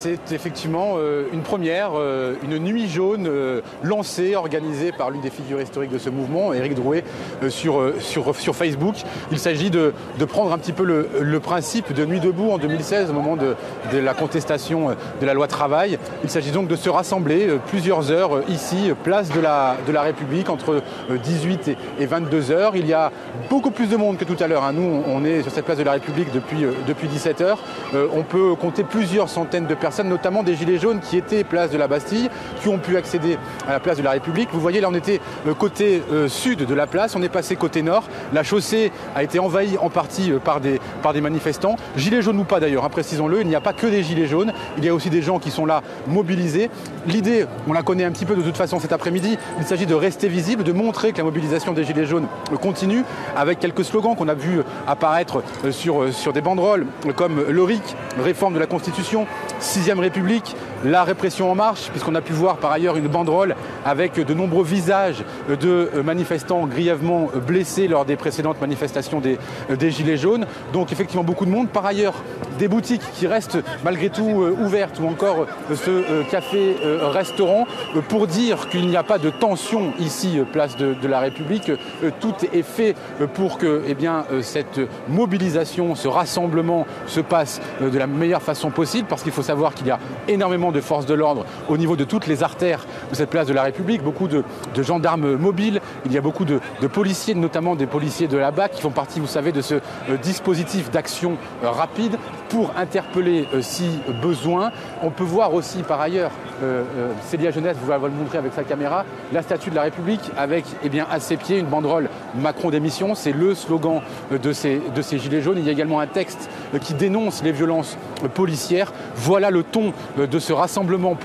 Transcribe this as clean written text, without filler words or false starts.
C'est effectivement une première, une nuit jaune lancée, organisée par l'une des figures historiques de ce mouvement, Éric Drouet, sur Facebook. Il s'agit de prendre un petit peu le principe de Nuit debout en 2016, au moment de la contestation de la loi travail. Il s'agit donc de se rassembler plusieurs heures ici, place de la République, entre 18 et 22 heures. Il y a beaucoup plus de monde que tout à l'heure. Nous, on est sur cette place de la République depuis 17 heures. On peut compter plusieurs centaines de personnes, notamment des gilets jaunes qui étaient place de la Bastille, qui ont pu accéder à la place de la République. Vous voyez, là on était côté sud de la place, on est passé côté nord. La chaussée a été envahie en partie par des manifestants. Gilets jaunes ou pas d'ailleurs, précisons-le, il n'y a pas que des gilets jaunes, il y a aussi des gens qui sont là mobilisés. L'idée, on la connaît un petit peu de toute façon cet après-midi, il s'agit de rester visible, de montrer que la mobilisation des gilets jaunes continue, avec quelques slogans qu'on a vu apparaître sur des banderoles, comme le RIC, réforme de la Constitution, 6e République, la répression en marche, puisqu'on a pu voir par ailleurs une banderole avec de nombreux visages de manifestants grièvement blessés lors des précédentes manifestations des Gilets jaunes. Donc effectivement beaucoup de monde. Par ailleurs, des boutiques qui restent malgré tout ouvertes, ou encore ce café-restaurant, pour dire qu'il n'y a pas de tension ici, place de la République. Tout est fait pour que cette mobilisation, ce rassemblement se passe de la meilleure façon possible, parce qu'il faut savoir qu'il y a énormément de forces de l'ordre au niveau de toutes les artères de cette place de la République, beaucoup de gendarmes mobiles, il y a beaucoup de policiers, notamment des policiers de la BAC qui font partie, vous savez, de ce dispositif d'action rapide pour interpeller si besoin. On peut voir aussi par ailleurs, Célia Jeunesse vous va le montrer avec sa caméra, la statue de la République avec à ses pieds une banderole Macron démission, c'est le slogan de ces gilets jaunes. Il y a également un texte qui dénonce les violences policières. Voilà le ton de ce rassemblement